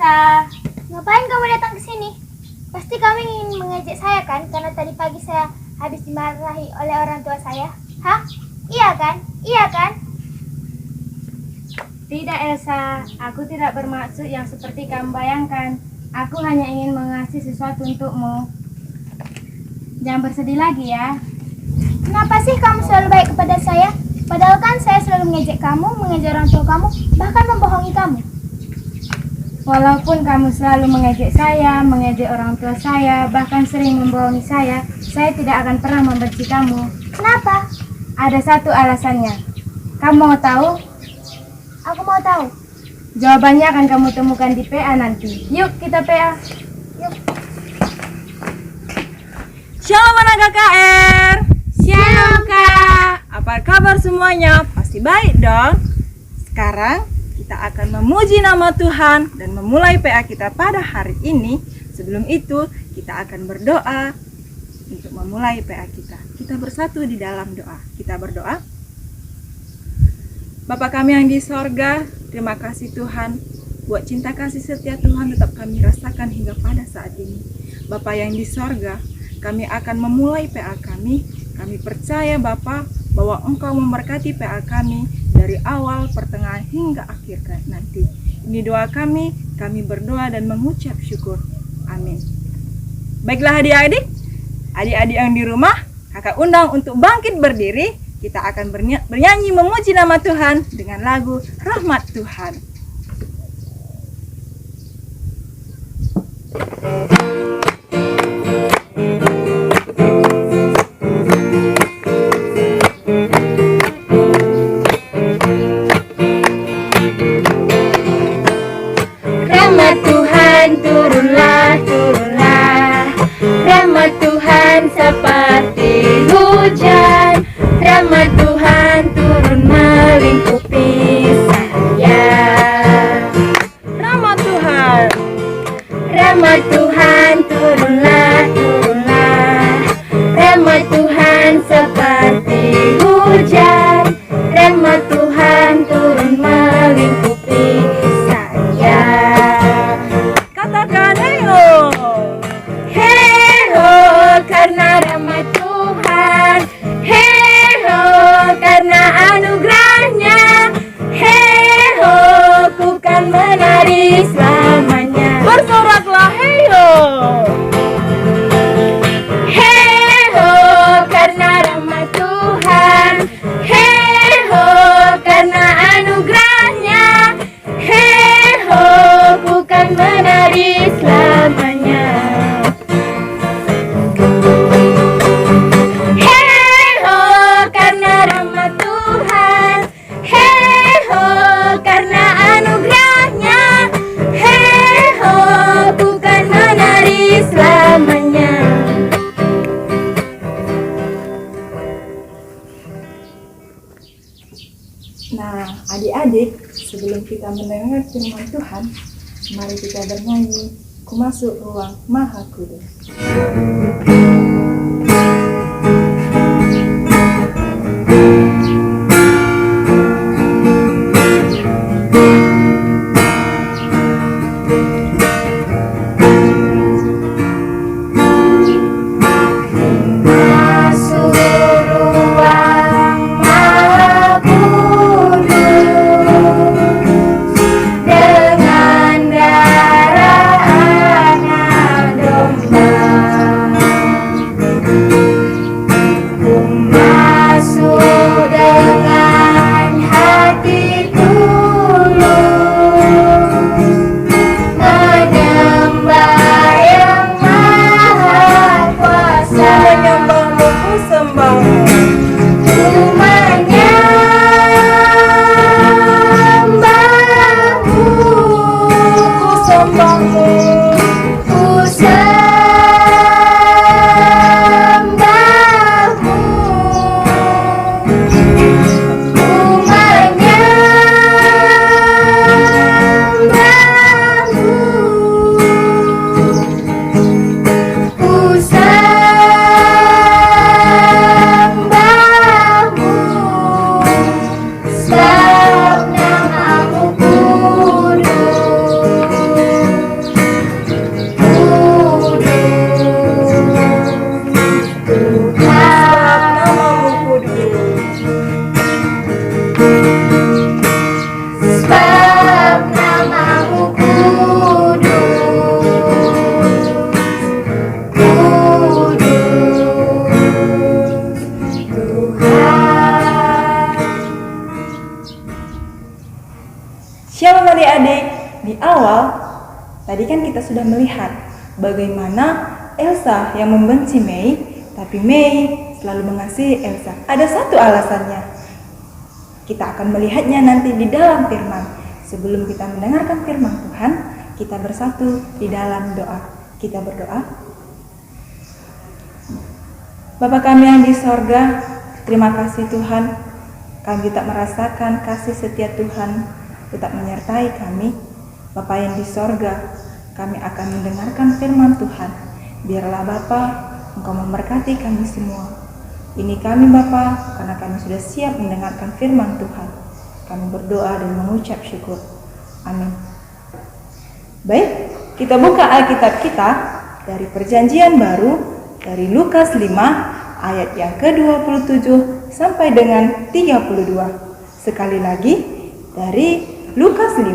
Nisa. Ngapain kamu datang ke sini? Pasti kamu ingin mengejek saya kan? Karena tadi pagi saya habis dimarahi oleh orang tua saya. Hah? Iya kan? Iya kan? Tidak Elsa, aku tidak bermaksud yang seperti kamu bayangkan. Aku hanya ingin mengasih sesuatu untukmu. Jangan bersedih lagi ya. Kenapa sih kamu selalu baik kepada saya? Padahal kan saya selalu mengejek kamu, mengejek orang tua kamu, bahkan membohongi kamu. Walaupun kamu selalu mengejek saya, mengejek orang tua saya, bahkan sering membohongi saya tidak akan pernah membenci kamu. Kenapa? Ada satu alasannya. Kamu mau tahu? Aku mau tahu. Jawabannya akan kamu temukan di PA nanti. Yuk kita PA. Yuk. Shalom anak KKR. Shalom Kak. Apa kabar semuanya? Pasti baik dong. Sekarang kita akan memuji nama Tuhan dan memulai PA kita pada hari ini. Sebelum itu kita akan berdoa untuk memulai PA kita. Kita bersatu di dalam doa. Kita berdoa. Bapa kami yang di sorga, terima kasih Tuhan buat cinta kasih setia Tuhan tetap kami rasakan hingga pada saat ini. Bapa yang di sorga, kami akan memulai PA kami. Kami percaya Bapa bahwa Engkau memberkati PA kami dari awal, pertengahan hingga akhir nanti. Ini doa kami berdoa dan mengucap syukur. Amin. Baiklah adik-adik yang di rumah, kakak undang untuk bangkit berdiri. Kita akan bernyanyi memuji nama Tuhan dengan lagu Rahmat Tuhan. Rahmat Tuhan turunlah, turunlah. Rahmat Tuhan seperti hujan. Rahmat Tuhan turun melingkupi saya. Rahmat Tuhan. Rahmat Tuhan turunlah, turunlah. Rahmat Tuhan seperti hujan. Rahmat Tuhan turun melingkupi saya. Katakan heyo. Heho, karena rahmat Tuhan. Heho, karena anugerahnya. Heho, ku kan menari selamanya. Bersoraklah heyo. Heho, karena rahmat Tuhan. Heho, karena anugerahnya. Heho, ku kan menari selamanya. Heho, karena rahmat Tuhan. Heho, karena anugerahnya. Heho, ku kan menari selamanya. Nah, adik-adik, sebelum kita mendengar firman Tuhan, mari kita bernyanyi, Ku masuk ruang Maha Kudus. Masuk ruang Maha Kudus dengan darah anak domba. Ku masuk dengan hati tulus menyembah yang Maha Kuasa. Menyembahmu ku sembah. Ku menyembahmu, Ku sembahmu. ku sembahmu. Ku menyembahmu, ku sembahmu. Sebab namamu kudus. di awal tadi kan kita sudah melihat bagaimana Elsa yang membenci Mei, tapi Mei selalu mengasihi Elsa. Ada satu alasannya. Kita akan melihatnya nanti di dalam firman. Sebelum kita mendengarkan firman Tuhan, kita bersatu di dalam doa. Kita berdoa. Bapa kami yang di sorga, terima kasih Tuhan. Kami tak merasakan kasih setia Tuhan tetap menyertai kami. Bapa yang di sorga, kami akan mendengarkan firman Tuhan. Biarlah Bapa, Engkau memberkati kami semua. Ini kami Bapa, karena kami sudah siap mendengarkan firman Tuhan. Kami berdoa dan mengucap syukur. Amin. Baik, kita buka Alkitab kita dari Perjanjian Baru, dari Lukas 5 ayat yang ke-27 sampai dengan 32. Sekali lagi, dari Lukas 5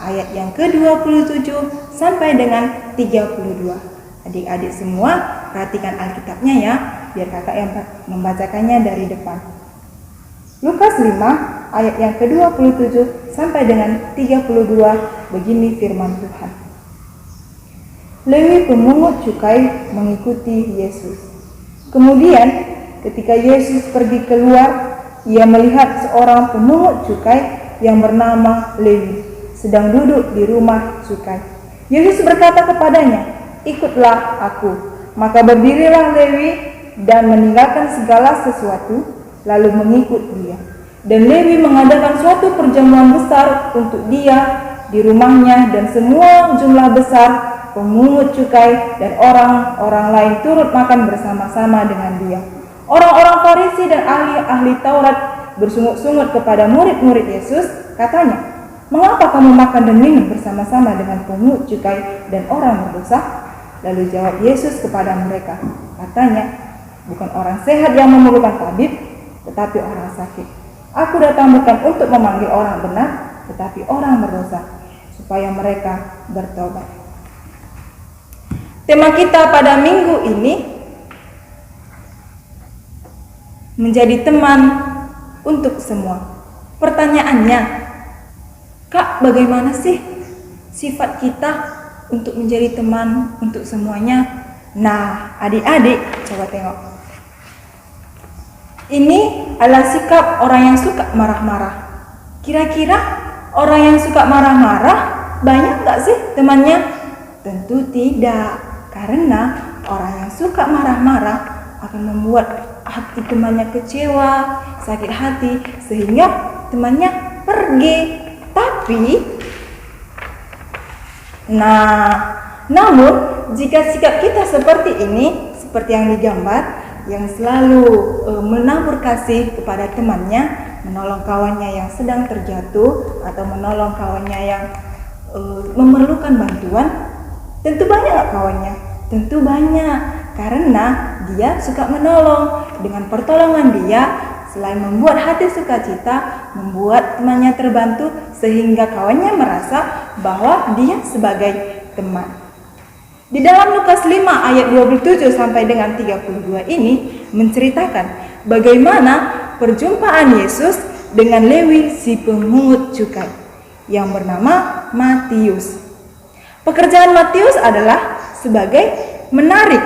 ayat yang ke-27 sampai dengan 32. Adik-adik semua, perhatikan Alkitabnya ya, biar kakak yang membacakannya dari depan. Lukas 5 ayat yang ke-27 sampai dengan 32, begini firman Tuhan. Lewi pemungut cukai mengikuti Yesus. Kemudian ketika Yesus pergi keluar, ia melihat seorang pemungut cukai yang bernama Lewi sedang duduk di rumah cukai. Yesus berkata kepadanya, "Ikutlah aku." Maka berdirilah Lewi dan meninggalkan segala sesuatu, lalu mengikut dia. Dan Lewi mengadakan suatu perjamuan besar untuk dia di rumahnya, dan semua jumlah besar pemungut cukai dan orang-orang lain turut makan bersama-sama dengan dia. Orang-orang Farisi dan ahli-ahli Taurat bersungut-sungut kepada murid-murid Yesus, katanya, "Mengapa kamu makan dan minum bersama-sama dengan pemungut cukai dan orang berdosa?" Lalu jawab Yesus kepada mereka, katanya, "Bukan orang sehat yang memerlukan tabib, tetapi orang sakit. Aku datang bukan untuk memanggil orang benar, tetapi orang berdosa, supaya mereka bertobat." Tema kita pada minggu ini menjadi teman untuk semua. Pertanyaannya, Kak, bagaimana sih sifat kita untuk menjadi teman untuk semuanya? Nah, adik-adik, coba tengok. Ini adalah sikap orang yang suka marah-marah. Kira-kira orang yang suka marah-marah banyak gak sih temannya? Tentu tidak, karena orang yang suka marah-marah akan membuat hati temannya kecewa, sakit hati, sehingga temannya pergi. Namun jika sikap kita seperti ini, seperti yang digambar, yang selalu menabur kasih kepada temannya, menolong kawannya yang sedang terjatuh atau menolong kawannya yang memerlukan bantuan, tentu banyak gak kawannya? Tentu banyak, karena dia suka menolong. Dengan pertolongan dia, selain membuat hati sukacita, membuat temannya terbantu, sehingga kawannya merasa bahwa dia sebagai teman. Di dalam Lukas 5 ayat 27 sampai dengan 32 ini menceritakan bagaimana perjumpaan Yesus dengan Lewi si pemungut cukai yang bernama Matius. Pekerjaan Matius adalah sebagai menarik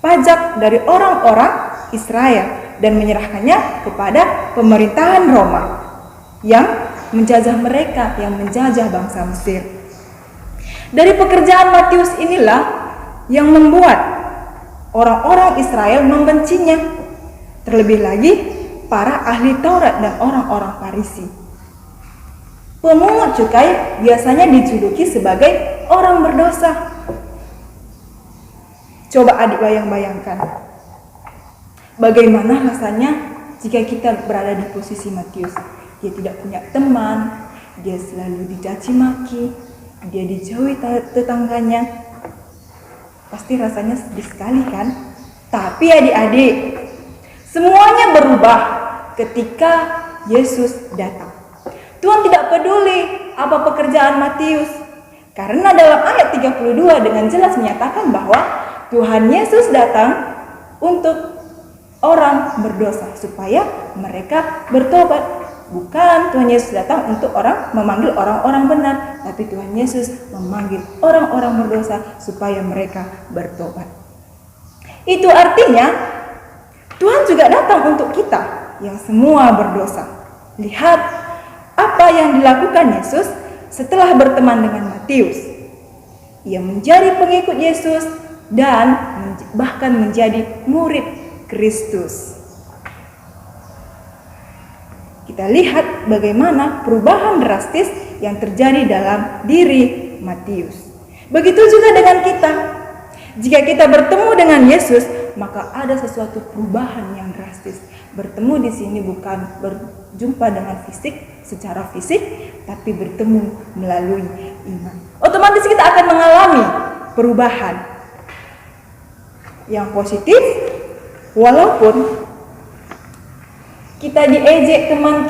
pajak dari orang-orang Israel dan menyerahkannya kepada pemerintahan Roma yang menjajah mereka, yang menjajah bangsa Mesir. Dari pekerjaan Matius inilah yang membuat orang-orang Israel membencinya. Terlebih lagi para ahli Taurat dan orang-orang Farisi. Pemungut cukai biasanya dijuluki sebagai orang berdosa. Coba adik bayangkan, bagaimana rasanya jika kita berada di posisi Matius. Dia tidak punya teman, dia selalu dicaci maki, dia dijauhi tetangganya. Pasti rasanya sedih sekali kan? Tapi adik-adik, semuanya berubah ketika Yesus datang. Tuhan tidak peduli apa pekerjaan Matius, karena dalam ayat 32 dengan jelas menyatakan bahwa Tuhan Yesus datang untuk orang berdosa supaya mereka bertobat. Bukan Tuhan Yesus datang untuk memanggil orang-orang benar, tapi Tuhan Yesus memanggil orang-orang berdosa supaya mereka bertobat. Itu artinya Tuhan juga datang untuk kita yang semua berdosa. Lihat apa yang dilakukan Yesus setelah berteman dengan Matius. Ia menjadi pengikut Yesus dan bahkan menjadi murid Kristus. Kita lihat bagaimana perubahan drastis yang terjadi dalam diri Matius. Begitu juga dengan kita. Jika kita bertemu dengan Yesus, maka ada sesuatu perubahan yang drastis. Bertemu di sini bukan berjumpa dengan secara fisik, tapi bertemu melalui iman. Otomatis kita akan mengalami perubahan yang positif, walaupun kita diejek teman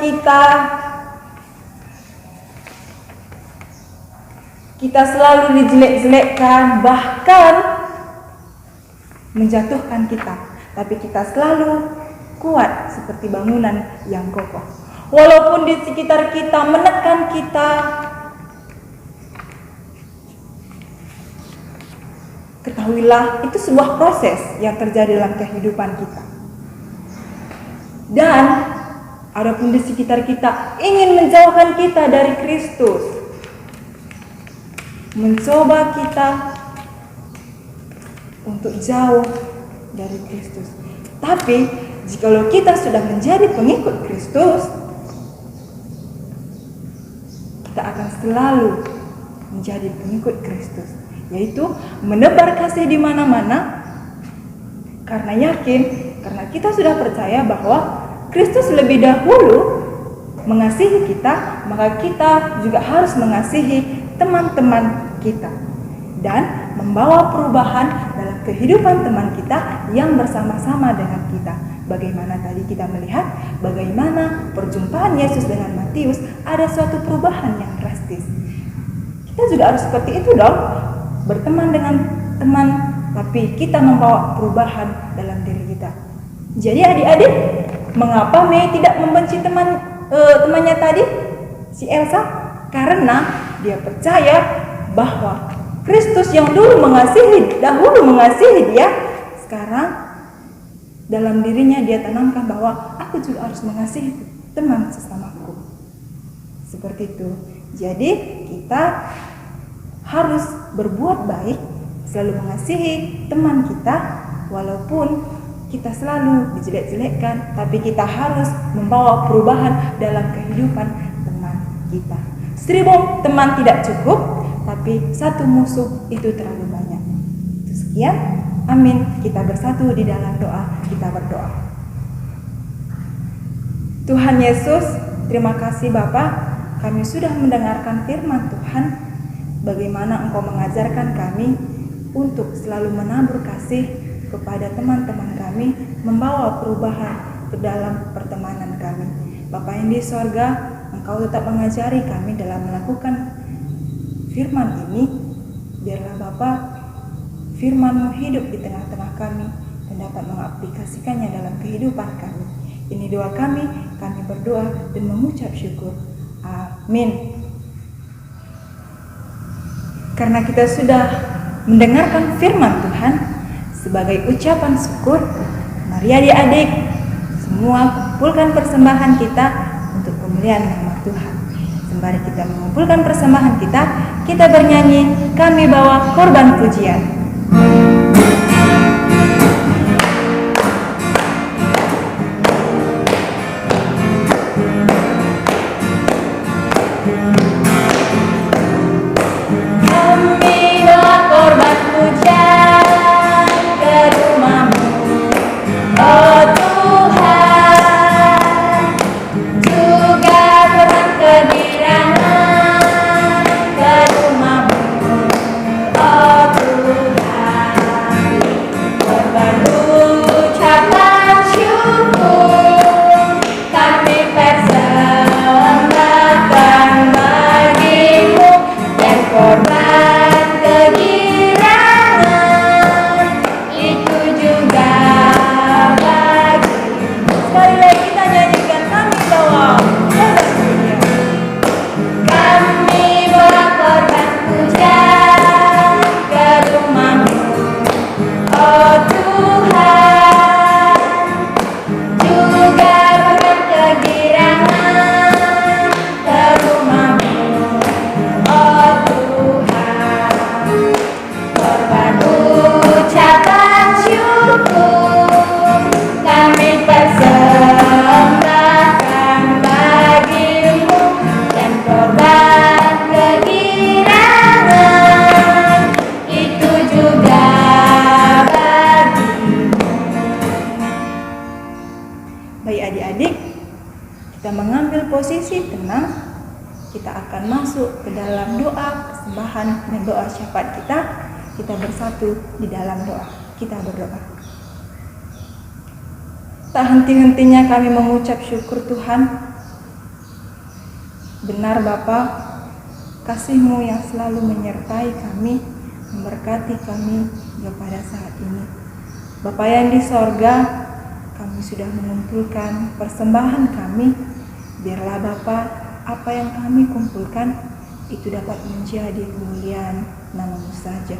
kita selalu dijelek-jelekkan, bahkan menjatuhkan kita. Tapi kita selalu kuat seperti bangunan yang kokoh. Walaupun di sekitar kita menekan kita, ketahuilah itu sebuah proses yang terjadi dalam kehidupan kita. Dan adapun di sekitar kita ingin menjauhkan kita dari Kristus, mencoba kita untuk jauh dari Kristus. Tapi jikalau kita sudah menjadi pengikut Kristus, kita akan selalu menjadi pengikut Kristus, yaitu menebar kasih di mana-mana, karena kita sudah percaya bahwa Kristus lebih dahulu mengasihi kita, maka kita juga harus mengasihi teman-teman kita dan membawa perubahan dalam kehidupan teman kita yang bersama-sama dengan kita. Bagaimana tadi kita melihat bagaimana perjumpaan Yesus dengan Matius, ada suatu perubahan yang drastis. Kita juga harus seperti itu dong, berteman dengan teman, tapi kita membawa perubahan dalam diri kita. Jadi adik-adik, mengapa Mei tidak membenci temannya tadi, si Elsa? Karena dia percaya bahwa Kristus yang dahulu mengasihi dia, sekarang dalam dirinya dia tanamkan bahwa aku juga harus mengasihi teman sesamaku. Seperti itu. Jadi kita harus berbuat baik, selalu mengasihi teman kita, walaupun kita selalu dijelek-jelekkan, tapi kita harus membawa perubahan dalam kehidupan teman kita. 1000 teman tidak cukup, tapi 1 musuh itu terlalu banyak. Itu sekian. Amin. Kita bersatu di dalam doa. Kita berdoa. Tuhan Yesus, terima kasih Bapa, kami sudah mendengarkan firman Tuhan. Bagaimana Engkau mengajarkan kami untuk selalu menabur kasih kepada teman-teman kami, membawa perubahan ke dalam pertemanan kami. Bapa yang di sorga, Engkau tetap mengajari kami dalam melakukan firman ini. Biarlah Bapa, firman-Mu hidup di tengah-tengah kami dan dapat mengaplikasikannya dalam kehidupan kami. Ini doa kami berdoa dan mengucap syukur. Amin. Karena kita sudah mendengarkan firman Tuhan, sebagai ucapan syukur, mari adik-adik semua kumpulkan persembahan kita untuk kemuliaan nama Tuhan. Sembari kita mengumpulkan persembahan kita bernyanyi, kami bawa korban pujian. Tuhan dalam doa persembahan dan doa syafaat kita bersatu di dalam doa. Kita berdoa. Tak henti-hentinya kami mengucap syukur Tuhan. Benar Bapa, kasih-Mu yang selalu menyertai kami, memberkati kami hingga pada saat ini. Bapa yang di sorga, kami sudah mengumpulkan persembahan kami. Biarlah Bapa, apa yang kami kumpulkan itu dapat menjadi kemuliaan nama-Mu saja.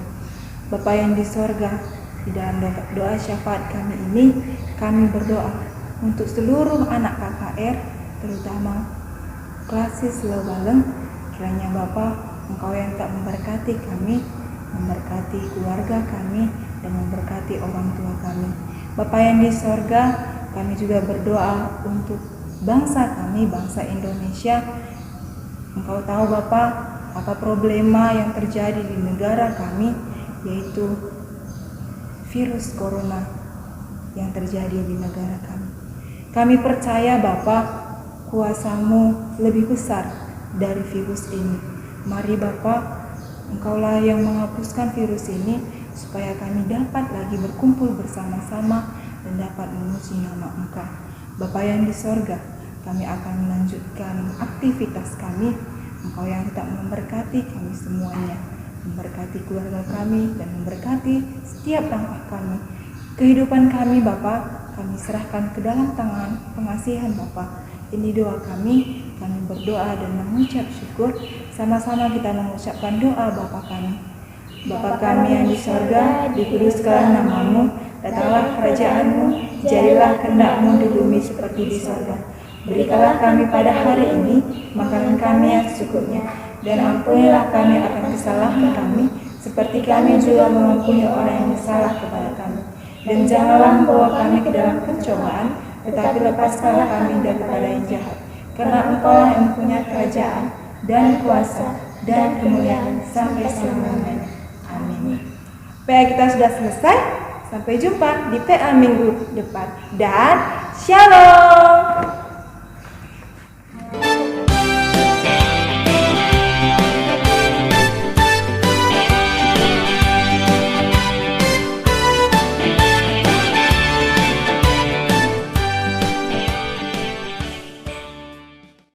Bapa yang di sorga, di dalam doa syafaat kami ini, kami berdoa untuk seluruh anak KKR, terutama Klasis Lebaleng. Kiranya Bapa, Engkau yang tak memberkati kami, memberkati keluarga kami, dan memberkati orang tua kami. Bapa yang di sorga, kami juga berdoa untuk bangsa kami, bangsa Indonesia. Engkau tahu Bapa, apa problema yang terjadi di negara kami, yaitu virus corona yang terjadi di negara kami. Kami percaya Bapa, kuasa-Mu lebih besar dari virus ini. Mari Bapa, Engkaulah yang menghapuskan virus ini, supaya kami dapat lagi berkumpul bersama-sama dan dapat memuji nama Engkau. Bapa yang di sorga, kami akan melanjutkan aktivitas kami. Engkau yang tetap memberkati kami semuanya, memberkati keluarga kami, dan memberkati setiap langkah kami. Kehidupan kami Bapa, kami serahkan ke dalam tangan pengasihan Bapa. Ini doa kami berdoa dan mengucap syukur. Sama-sama kita mengucapkan doa Bapa kami. Bapa kami yang di sorga, dikuduskanlah nama-Mu, datanglah kerajaan-Mu, jadilah kehendak-Mu di bumi seperti di sorga. Berikanlah kami pada hari ini makanan kami yang secukupnya, dan ampunilah kami akan kesalahan kami, seperti kami juga mengampuni orang yang bersalah kepada kami. Dan janganlah membawa kami ke dalam pencobaan, tetapi lepaskanlah kami daripada yang jahat. Karena Engkaulah yang mempunyai kerajaan, dan kuasa, dan kemuliaan sampai selama-lamanya. Amin. PA kita sudah selesai. Sampai jumpa di PA minggu depan. Dan Shalom.